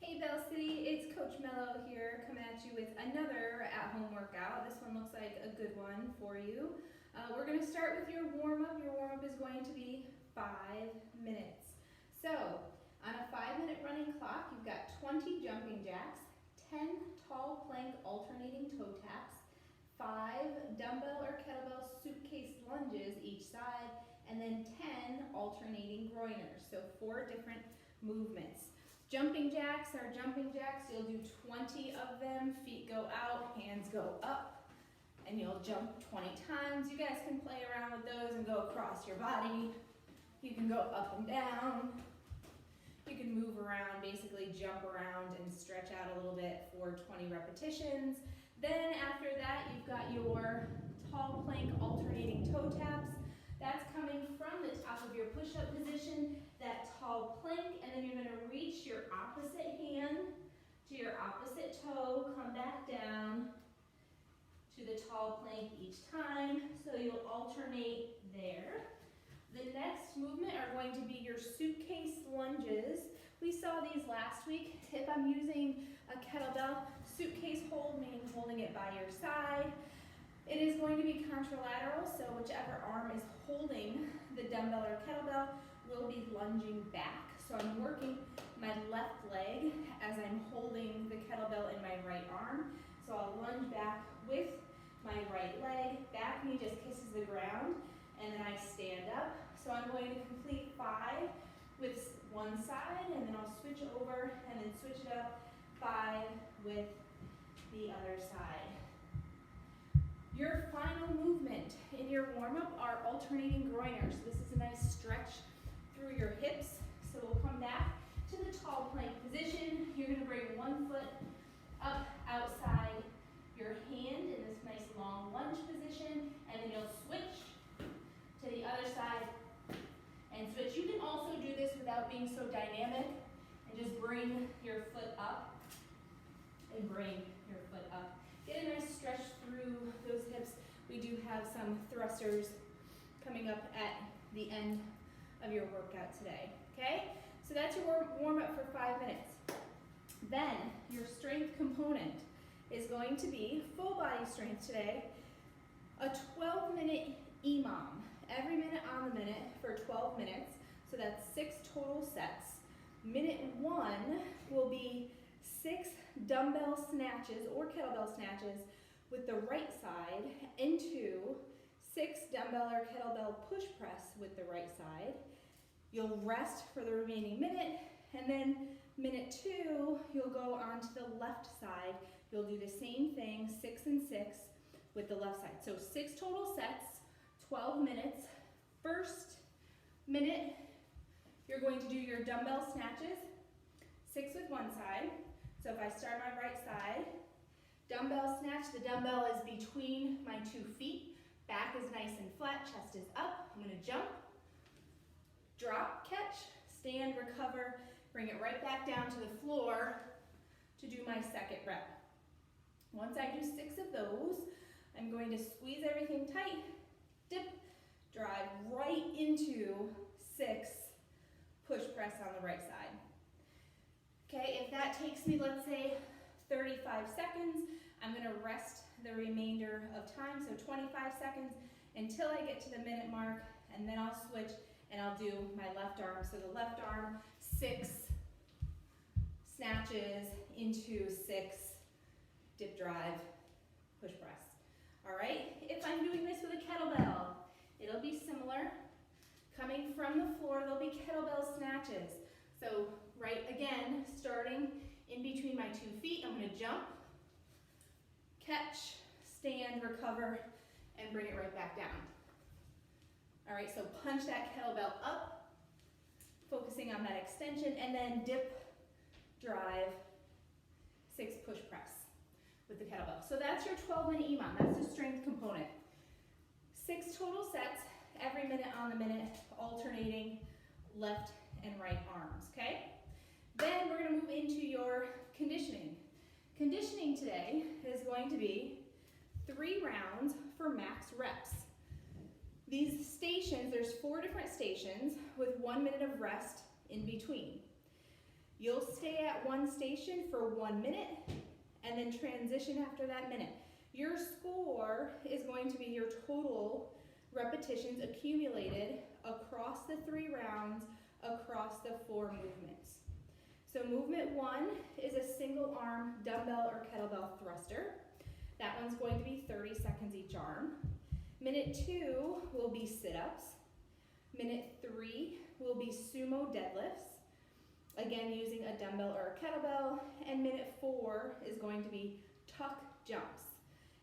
Hey Bell City, it's Coach Mello here coming at you with another at-home workout. This one looks like a good one for you. We're going to start with your warm-up. Your warm-up is going to be 5 minutes. So, on a 5-minute running clock, you've got 20 jumping jacks, 10 tall plank alternating toe taps, 5 dumbbell or kettlebell suitcase lunges each side, and then 10 alternating groiners. So 4 different movements. Jumping jacks are jumping jacks. You'll do 20 of them. Feet go out, hands go up, and you'll jump 20 times. You guys can play around with those and go across your body. You can go up and down. You can move around, basically jump around and stretch out a little bit for 20 repetitions. Then after that, you've got your tall plank alternating toe taps. That's coming from the top of your push-up position, that tall plank, and then you're going to reach your opposite hand to your opposite toe, come back down to the tall plank each time. So you'll alternate there. The next movement are going to be your suitcase lunges. We saw these last week. If I'm using a kettlebell, suitcase hold means holding it by your side. It is going to be contralateral, so whichever arm is holding the dumbbell or kettlebell will be lunging back. So I'm working my left leg as I'm holding the kettlebell in my right arm. So I'll lunge back with my right leg. Back knee just kisses the ground, and then I stand up. So I'm going to complete 5 with one side, and then I'll switch over and then switch it up 5 with the other side. Your final movement in your warm-up are alternating groiners. This is a nice stretch through your hips. So we'll come back to the tall plank position. You're going to bring one foot up outside your hand in this nice long lunge position, and then you'll switch to the other side and switch. You can also do this without being so dynamic and just bring your foot up and bring your foot up. Get a nice stretch through those hips. We do have some thrusters coming up at the end of your workout today, okay? So that's your warm-up for 5 minutes. Then your strength component is going to be full body strength today, a 12-minute EMOM, every minute on the minute for 12 minutes. So that's 6 total sets. Minute 1 will be 6 dumbbell snatches or kettlebell snatches with the right side into 6 dumbbell or kettlebell push press with the right side. You'll rest for the remaining minute, and then minute 2, you'll go on to the left side. You'll do the same thing, 6 and 6 with the left side. So 6 total sets, 12 minutes. First minute, you're going to do your dumbbell snatches, 6 with one side. So if I start my right side, dumbbell snatch, the dumbbell is between my 2 feet, back is nice and flat, chest is up. I'm going to jump, drop, catch, stand, recover, bring it right back down to the floor to do my second rep. Once I do 6 of those, I'm going to squeeze everything tight, dip, drive right into 6 push press on the right side. Okay, if that takes me, let's say, 35 seconds, I'm going to rest the remainder of time, so 25 seconds, until I get to the minute mark, and then I'll switch and I'll do my left arm. So the left arm, 6 snatches into 6 dip drive push press. All right, if I'm doing this with a kettlebell, it'll be similar. Coming from the floor, there'll be kettlebell snatches. So right again, starting in between my 2 feet, I'm going to jump, catch, stand, recover, and bring it right back down. All right, so punch that kettlebell up, focusing on that extension, and then dip, drive, 6 push press with the kettlebell. So that's your 12-minute EMOM. That's the strength component. 6 total sets, every minute on the minute, alternating left and right arms, okay? Then we're going to move into your conditioning. Conditioning today is going to be 3 rounds for max reps. These stations, there's 4 different stations with 1 minute of rest in between. You'll stay at one station for 1 minute and then transition after that minute. Your score is going to be your total repetitions accumulated across the 3 rounds, across the 4 movements. So movement 1 is a single arm dumbbell or kettlebell thruster. That one's going to be 30 seconds each arm. Minute 2 will be sit-ups. Minute 3 will be sumo deadlifts, again using a dumbbell or a kettlebell. And minute 4 is going to be tuck jumps.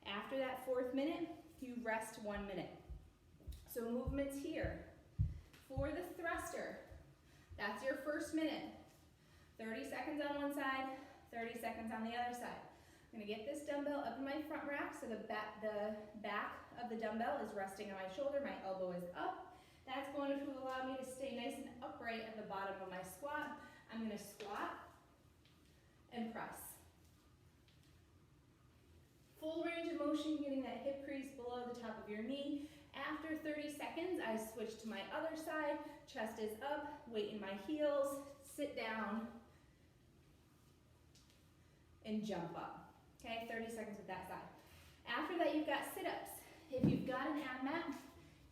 After that 4th minute, you rest 1 minute. So movements here. For the thruster, that's your first minute. 30 seconds on one side, 30 seconds on the other side. I'm gonna get this dumbbell up in my front rack so the back of the dumbbell is resting on my shoulder, my elbow is up. That's going to allow me to stay nice and upright at the bottom of my squat. I'm gonna squat and press. Full range of motion, getting that hip crease below the top of your knee. After 30 seconds, I switch to my other side. Chest is up, weight in my heels, sit down, and jump up. Okay, 30 seconds with that side. After that, you've got sit-ups. If you've got an AMRAP,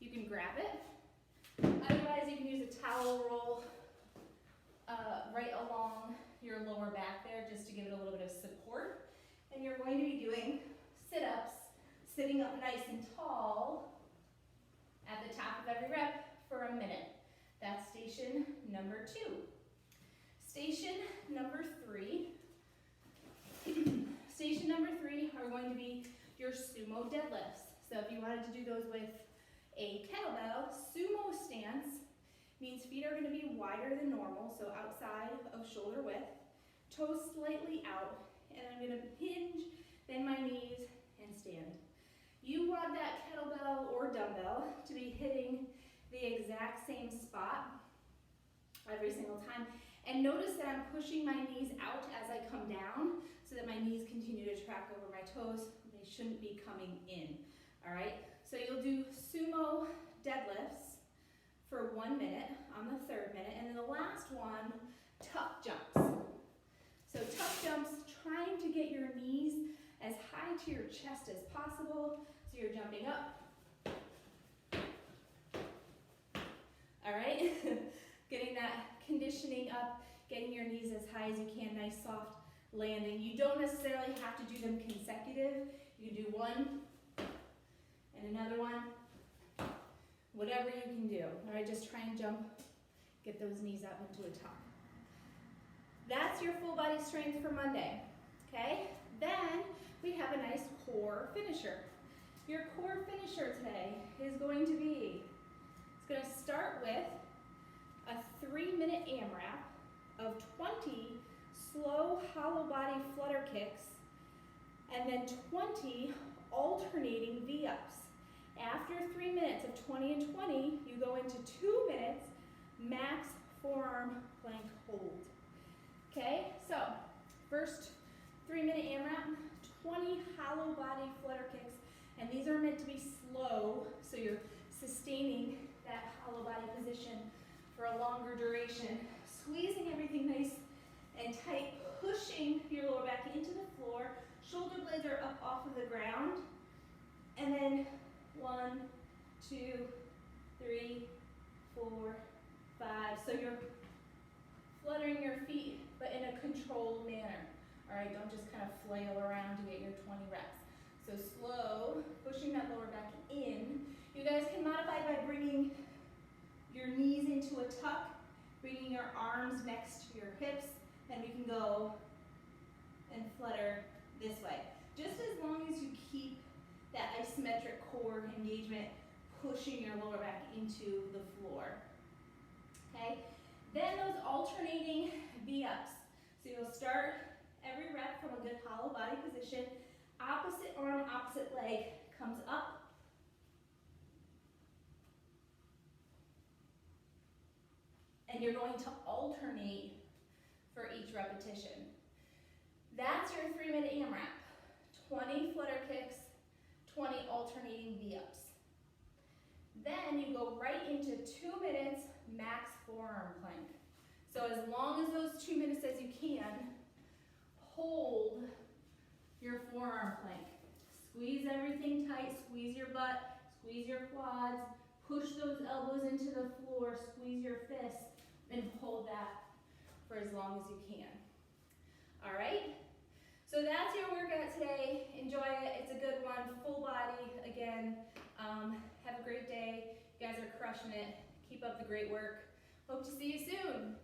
you can grab it. Otherwise, you can use a towel roll right along your lower back there just to give it a little bit of support. And you're going to be doing sit-ups, sitting up nice and tall at the top of every rep for a minute. That's station number 2. Station number 3. Station number 3 are going to be your sumo deadlifts. So if you wanted to do those with a kettlebell, sumo stance means feet are going to be wider than normal, so outside of shoulder width, toes slightly out, and I'm going to hinge, bend my knees, and stand. You want that kettlebell or dumbbell to be hitting the exact same spot every single time. And notice that I'm pushing my knees out as I come down so that my knees continue to track over my toes. They shouldn't be coming in, all right? So you'll do sumo deadlifts for 1 minute on the 3rd minute, and then the last one, tuck jumps. So tuck jumps, trying to get your knees as high to your chest as possible. So you're jumping up. All right, getting that conditioning up, getting your knees as high as you can, nice soft landing. You don't necessarily have to do them consecutive. You can do one and another one, whatever you can do. All right, just try and jump, get those knees up into a tuck. That's your full body strength for Monday, okay? Then we have a nice core finisher. Your core finisher today is going to be, it's going to start with a 3-minute AMRAP of 20 slow hollow body flutter kicks and then 20 alternating V-ups. After 3 minutes of 20 and 20, you go into 2 minutes max forearm plank hold. Okay, so first 3-minute AMRAP, 20 hollow body flutter kicks, and these are meant to be slow, so you're sustaining that hollow body position for a longer duration, squeezing everything nice and tight, pushing your lower back into the floor, shoulder blades are up off of the ground, and then 1, 2, 3, 4, 5, so you're fluttering your feet, but in a controlled manner. All right, don't just kind of flail around to get your 20 reps. So slow, pushing that lower back in. You guys can modify by bringing your knees into a tuck, bringing your arms next to your hips, and we can go and flutter this way. Just as long as you keep that isometric core engagement, pushing your lower back into the floor. Okay? Then those alternating V-ups. So you'll start every rep from a good hollow body position. Opposite arm, opposite leg comes up. And you're going to alternate for each repetition. That's your 3-minute AMRAP. 20 flutter kicks, 20 alternating V-ups. Then you go right into 2 minutes max forearm plank. So as long as those close 2 minutes as you can. Hold your forearm plank. Squeeze everything tight, squeeze your butt, squeeze your quads, push those elbows into the floor, squeeze your fists, and hold that for as long as you can. All right? So that's your workout today. Enjoy it. It's a good one. Full body again. Have a great day. You guys are crushing it. Keep up the great work. Hope to see you soon.